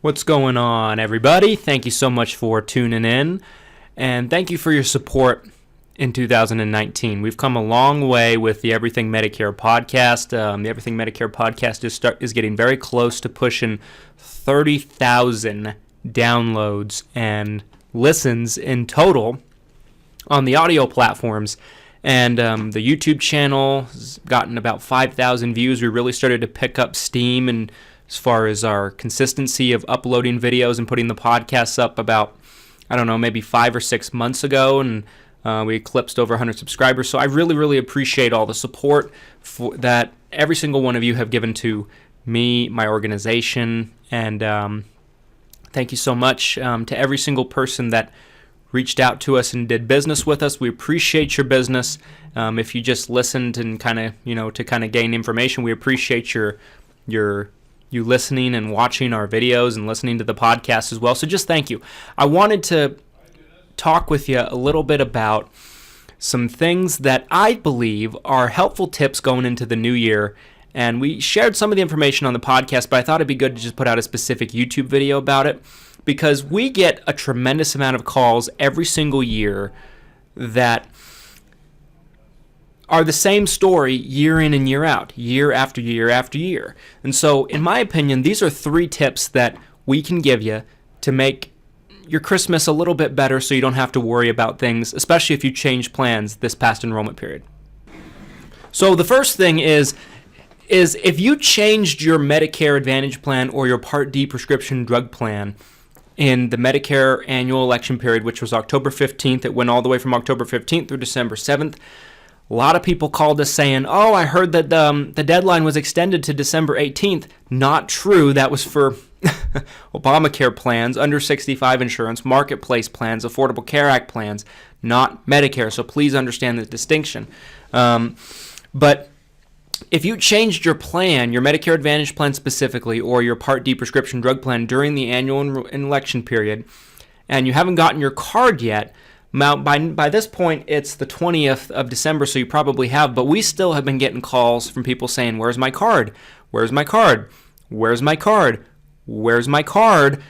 What's going on, everybody? Thank you so much for tuning in, and thank you for your support in 2019. We've come a long way with the Everything Medicare Podcast. The Everything Medicare Podcast is getting very close to pushing 30,000 downloads and listens in total on the audio platforms. And the YouTube channel has gotten about 5,000 views. We really started to pick up steam and as far as our consistency of uploading videos and putting the podcasts up about, maybe 5 or 6 months ago, and we eclipsed over 100 subscribers. So I really, really appreciate all the support that every single one of you have given to me, my organization, and thank you so much to every single person that reached out to us and did business with us. We appreciate your business. If you just listened and to gain information, we appreciate you listening and watching our videos and listening to the podcast as well. So just thank you. I wanted to talk with you a little bit about some things that I believe are helpful tips going into the new year. And we shared some of the information on the podcast, but I thought it'd be good to just put out a specific YouTube video about it, because we get a tremendous amount of calls every single year that are the same story year in and year out, year after year after year. And so, in my opinion, these are 3 tips that we can give you to make your Christmas a little bit better so you don't have to worry about things, especially if you change plans this past enrollment period. So the first thing is if you changed your Medicare Advantage plan or your Part D prescription drug plan in the Medicare annual election period, which was October 15th, it went all the way from October 15th through December 7th. A lot of people called us saying, oh, I heard that the deadline was extended to December 18th. Not true. That was for Obamacare plans, under 65 insurance, marketplace plans, Affordable Care Act plans, not Medicare. So please understand the distinction. But if you changed your plan, your Medicare Advantage plan specifically, or your Part D prescription drug plan during the annual election period, and you haven't gotten your card yet, now, by this point, it's the 20th of December, so you probably have, but we still have been getting calls from people saying, where's my card? Where's my card? Where's my card? Where's my card?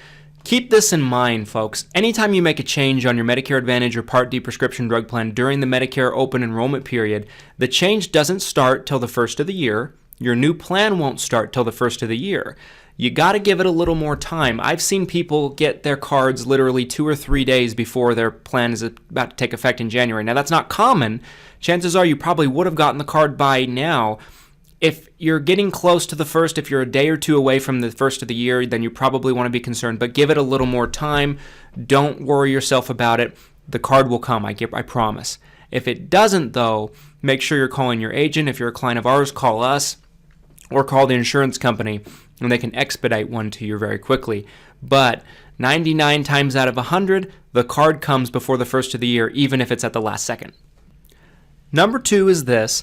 Keep this in mind, folks. Anytime you make a change on your Medicare Advantage or Part D prescription drug plan during the Medicare open enrollment period, the change doesn't start till the first of the year. Your new plan won't start till the first of the year. You got to give it a little more time. I've seen people get their cards literally 2 or 3 days before their plan is about to take effect in January. Now, that's not common. Chances are you probably would have gotten the card by now. If you're getting close to the first, if you're a day or 2 away from the first of the year, then you probably want to be concerned. But give it a little more time. Don't worry yourself about it. The card will come, I promise. If it doesn't, though, make sure you're calling your agent. If you're a client of ours, call us or call the insurance company, and they can expedite one to you very quickly. But 99 times out of 100, the card comes before the first of the year, even if it's at the last second. Number 2 is this.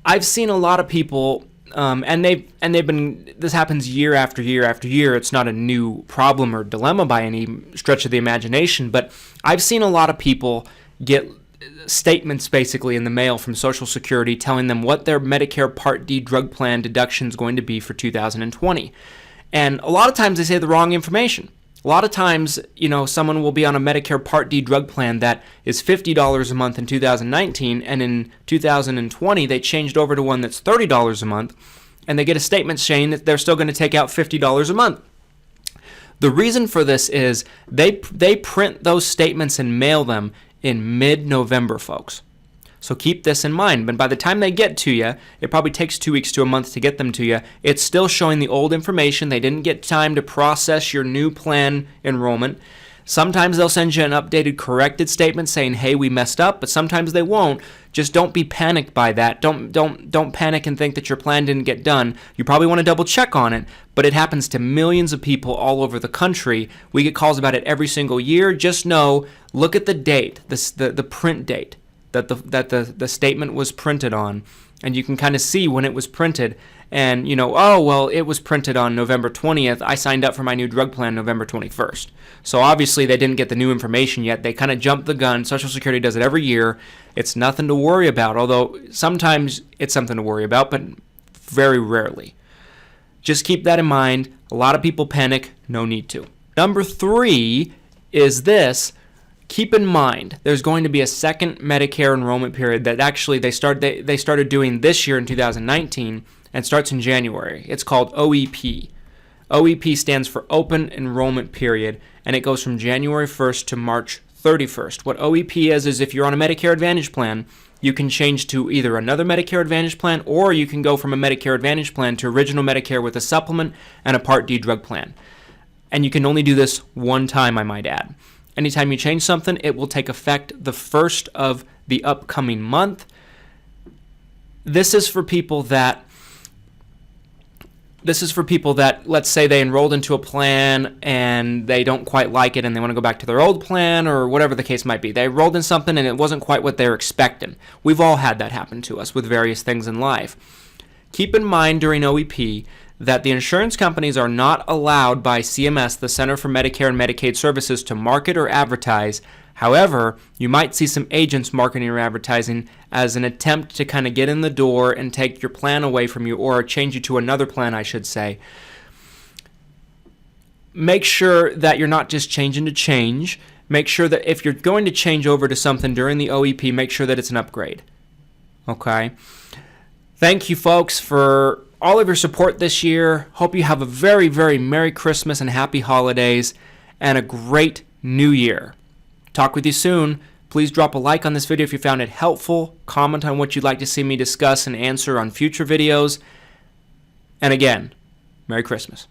I've seen a lot of people, and they've been. This happens year after year after year. It's not a new problem or dilemma by any stretch of the imagination, but I've seen a lot of people get statements basically in the mail from Social Security telling them what their Medicare Part D drug plan deduction is going to be for 2020. And a lot of times they say the wrong information. A lot of times, someone will be on a Medicare Part D drug plan that is $50 a month in 2019, and in 2020 they changed over to one that's $30 a month, and they get a statement saying that they're still going to take out $50 a month. The reason for this is they print those statements and mail them in mid-November, folks. So keep this in mind. But by the time they get to you, it probably takes 2 weeks to a month to get them to you. It's still showing the old information. They didn't get time to process your new plan enrollment. Sometimes they'll send you an updated, corrected statement saying, hey, we messed up, but sometimes they won't. Just don't be panicked by that. Don't panic and think that your plan didn't get done. You probably want to double check on it, but it happens to millions of people all over the country. We get calls about it every single year. Just know, look at the date, the print date that the statement was printed on, and you can kind of see when it was printed. And, it was printed on November 20th. I signed up for my new drug plan November 21st. So obviously they didn't get the new information yet. They kind of jumped the gun. Social Security does it every year. It's nothing to worry about, although sometimes it's something to worry about, but very rarely. Just keep that in mind. A lot of people panic. No need to. Number 3 is this. Keep in mind, there's going to be a second Medicare enrollment period that actually they started doing this year in 2019 and starts in January. It's called OEP. OEP stands for Open Enrollment Period, and it goes from January 1st to March 31st. What OEP is if you're on a Medicare Advantage plan, you can change to either another Medicare Advantage plan, or you can go from a Medicare Advantage plan to original Medicare with a supplement and a Part D drug plan. And you can only do this one time, I might add. Anytime you change something, it will take effect the first of the upcoming month. This is for people that, let's say they enrolled into a plan and they don't quite like it and they want to go back to their old plan or whatever the case might be. They enrolled in something and it wasn't quite what they were expecting. We've all had that happen to us with various things in life. Keep in mind during OEP that the insurance companies are not allowed by CMS, the Center for Medicare and Medicaid Services, to market or advertise. However, you might see some agents marketing or advertising as an attempt to kind of get in the door and take your plan away from you, or change you to another plan, I should say. Make sure that you're not just changing to change. Make sure that if you're going to change over to something during the OEP, make sure that it's an upgrade. Okay? Thank you, folks, for all of your support this year. Hope you have a very, very Merry Christmas and Happy Holidays and a great New Year. Talk with you soon. Please drop a like on this video if you found it helpful. Comment on what you'd like to see me discuss and answer on future videos. And again, Merry Christmas.